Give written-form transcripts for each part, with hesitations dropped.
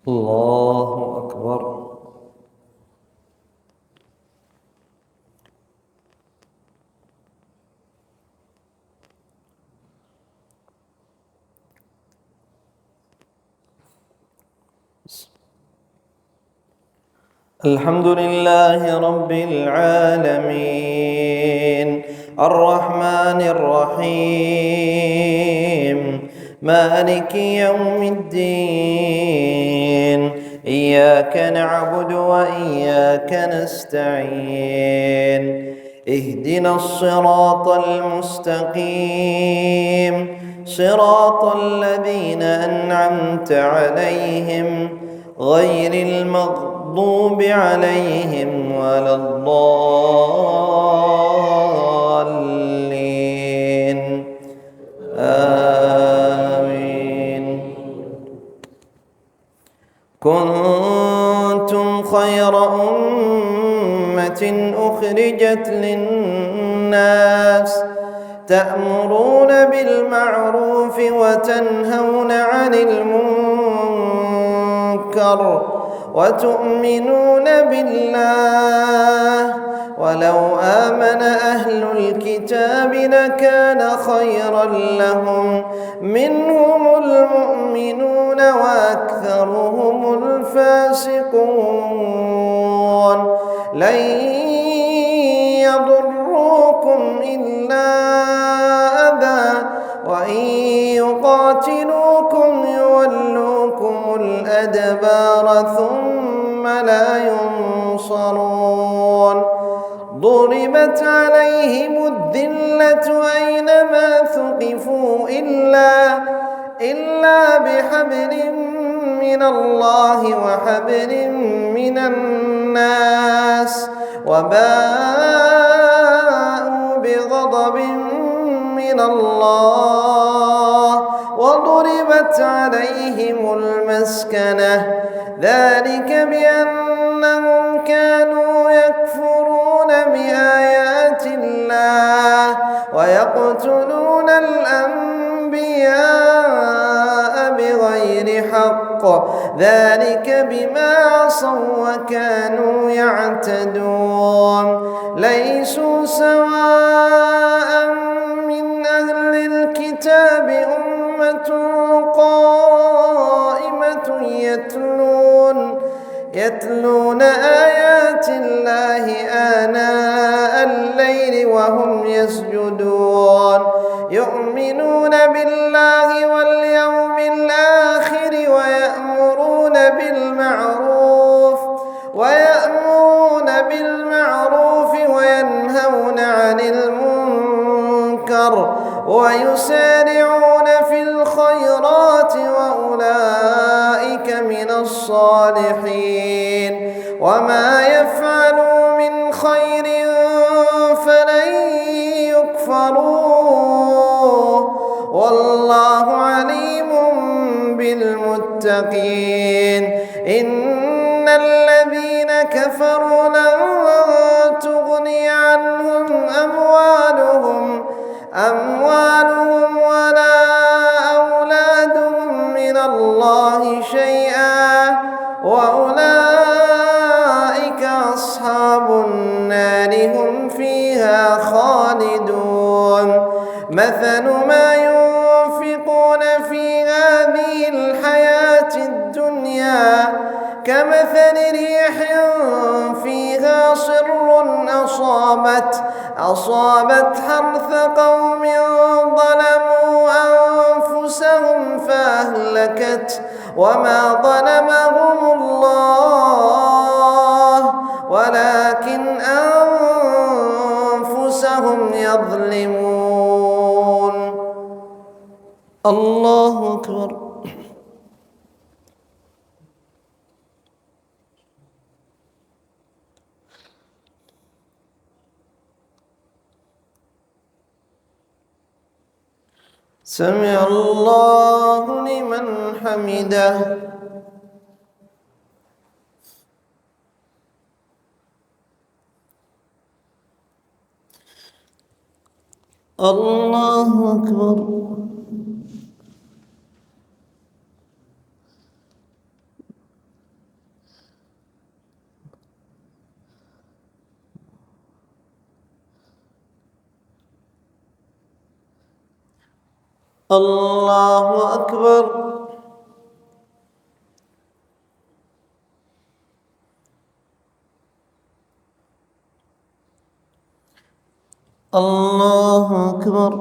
الله أكبر. الحمد لله رب العالمين الرحمن الرحيم مالك يوم الدين إياك نعبد وإياك نستعين اهدنا الصراط المستقيم صراط الذين أنعمت عليهم غير المغضوب عليهم ولا الضالين آمين. كنتم خير أمة أخرجت للناس تأمرون بالمعروف وتنهون عن المنكر وتؤمنون بالله ولو آمن أهل الكتاب لكان خيرا لهم منهم المؤمنون وأكثرهم الفاسقون لن يضروكم إلا أذى وإن يقاتلوكم يولوكم الأدبار ثم لا ينصرون ضربت عليهم الذلة أينما ثقفوا إلا بحبل من الله وحبل من الناس وباءوا بغضب من الله وضربت عليهم المسكنة ذلك بأنهم كانوا يكفرون بآيات الله ويقتلون الأنبياء بغير حق ذلك بما عصوا وكانوا يعتدون ليسوا سواء من أهل الكتاب أمة قائمة يتلون آيات الله آناء الليل وهم يسجدون يؤمنون بالله واليوم الآخر ويأمرون بالمعروف وينهون عن المنكر ويسارعون في الخيرات وأولئك من الصالحين وما يفعلوا من خير فلن يكفروه والله عليم بالمتقين إن الذين كفروا لن تغني عنهم أموالهم ولا أولادهم من الله شيئا وأولئك أصحاب النار هم فيها خالدون مثل ما ينفقون في هذه الحياة الدنيا كمثل ريح فيها صر أصابت حرث قوم ظلموا أنفسهم فأهلكت وما ظلمهم الله ولكن أنفسهم يظلمون. الله أكبر. سمع الله لمن حمده. الله أكبر. الله أكبر. الله أكبر.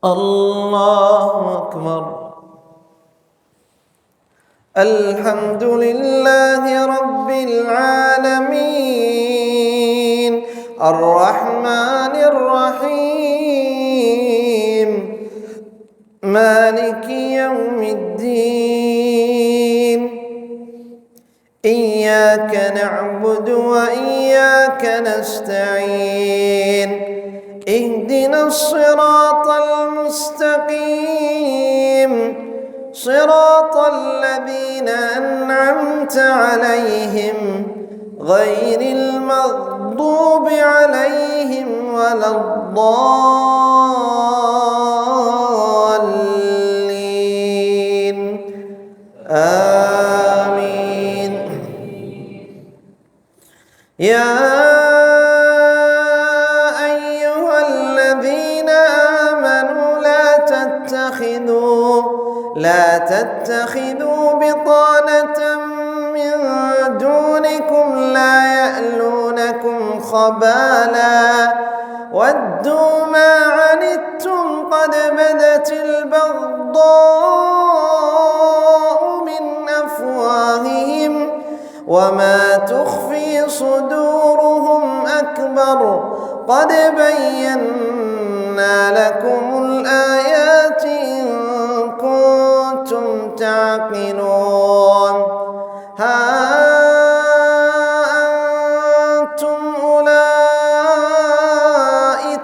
الله أكبر. الحمد لله رب العالمين الرحمن الرحيم مالك يوم الدين إياك نعبد وإياك نستعين اهدنا الصراط المستقيم صراط الذين أنعمت عليهم غير المغضوب عليهم ولا الضالين آمين. يا أيها الذين آمنوا لا تتخذوا بطانة من دونكم لا يألونكم خبالا ودوا ما عنتم قد بدت البغضاء من أفواههم وما تخفي صدورهم أكبر قد بينا لكم الآيات إن كنتم تعقلون. ها أنتم أولئك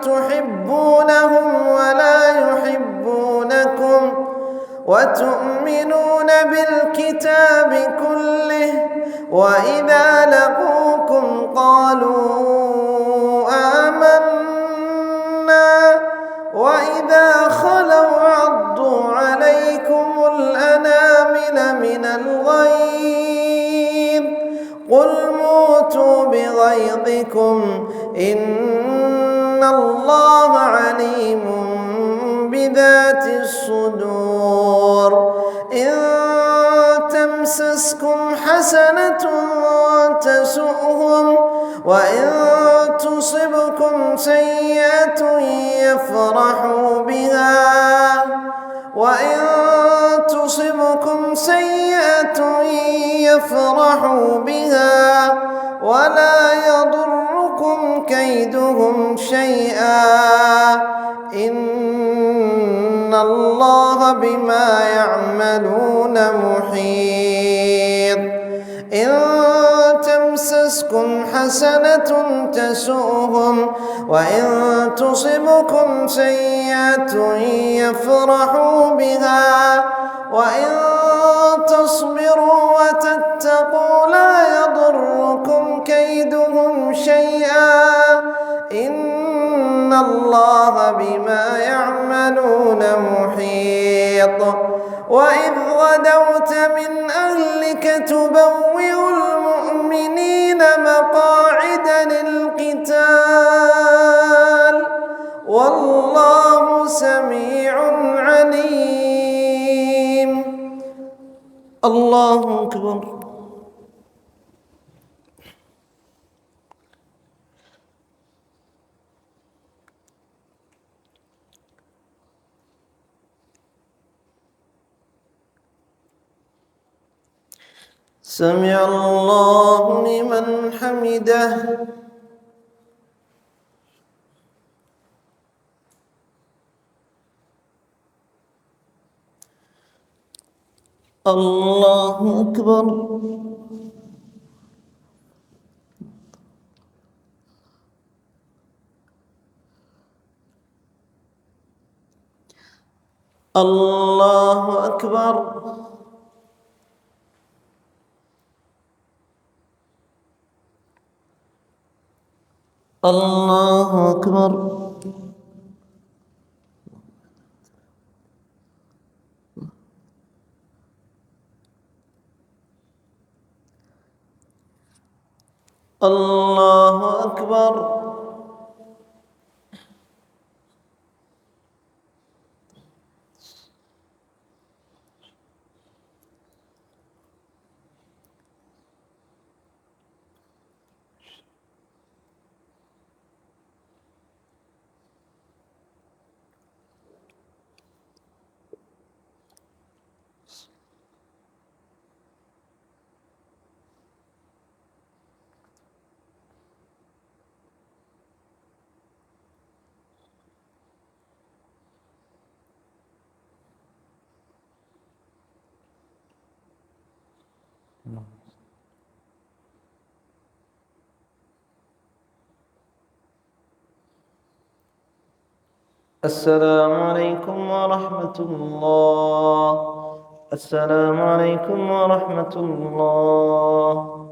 تحبونهم ولا يحبونكم وتؤمنون بالكتاب كله وإذا لقوكم قالوا آمنا وإذا خلوا عضوا عليكم الأنامل من الغيظ قل موتوا بغيظكم إن الله عليم بذات الصدور. إن تمسسكم حسنة تسؤهم وإن تصبكم سيئة يفرحوا بها ولا يضركم كيدهم شيئا إن الله بما يعملون محيط. إن تمسسكم حسنة تسؤهم وإن تصبكم سيئة يفرحوا بها وإن تصبروا وتتقوا لا يضركم كيدهم شيئا إن الله بما يعملون محيط. وإذ غدوت من أهلك تبوئ المؤمنين مقاعد للقتال والله سميع عليم. الله أكبر. سمع الله لمن حمده. الله أكبر. الله أكبر. الله أكبر. الله أكبر. السلام عليكم ورحمة الله. السلام عليكم ورحمة الله.